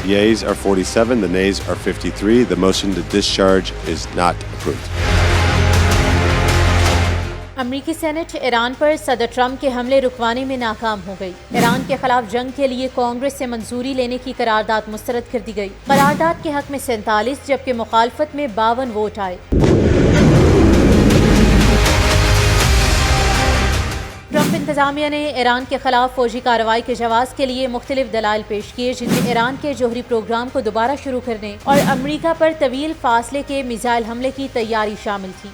yeas are 47, the nays are 53. The motion to discharge is not approved. अमरीकी senate Iran पर सदर Trump के हमले रुकवाने में नाकाम हो गई। ईरान के खिलाफ जंग के लिए कांग्रेस से मंजूरी लेने की करारदाद मुस्तरद कर दी गई। करारदाद के हक में 47 जबकि मुखालफत में 52 वोट आए। ट्रंप इंतजामिया ने ईरान के खिलाफ फौजी कार्रवाई के जवाब के लिए मुख्तलिफ दलाइल पेश किए, जिनमें ईरान के जौहरी प्रोग्राम को दोबारा शुरू करने और अमरीका पर तवील फासले के मिसाइल हमले की तैयारी शामिल थी।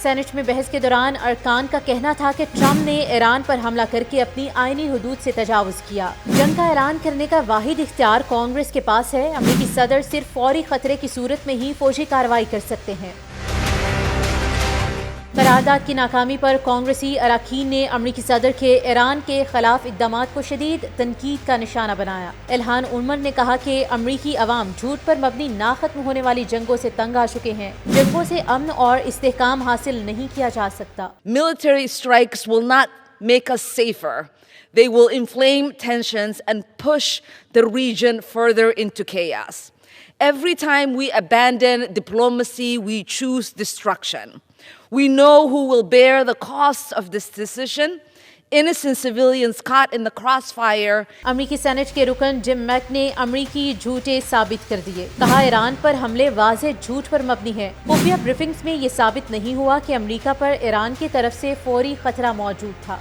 सेनेट में बहस के दौरान अरकान का कहना था कि ट्रंप ने ईरान पर हमला करके अपनी आईनी हुदूद से तजावुज किया। जंग का ऐलान करने का वाहिद इख्तियार कांग्रेस के पास है। अमरीकी सदर सिर्फ फौरी खतरे की सूरत में ही फौजी कार्रवाई कर सकते हैं। करारदाद की नाकामी पर कांग्रेसी अरकान ने अमरीकी सदर के ईरान के खिलाफ इक़दामात को शदीद तनकीद का निशाना बनाया। इल्हान उमर ने कहा कि अमरीकी अवाम झूठ पर मबनी ना खत्म होने वाली जंगों से तंग आ चुके हैं। जंगों से अमन और इस्तेहकाम हासिल नहीं किया जा सकता। Military strikes will not make us safer. They will inflame tensions and push the region further into chaos. Every time we abandon diplomacy, we choose destruction. We know who will bear the costs of this decision. Innocent civilians caught in the crossfire. अमरीकी senate के रुकन gym Mac ने अमरीकी झूठे साबित कर दिए। कहा ईरान पर हमले वाज़ेह झूठ पर मबनी है। खुफिया ब्रीफिंग्स में ये साबित नहीं हुआ कि अमरीका पर ईरान की तरफ से फौरी खतरा मौजूद था।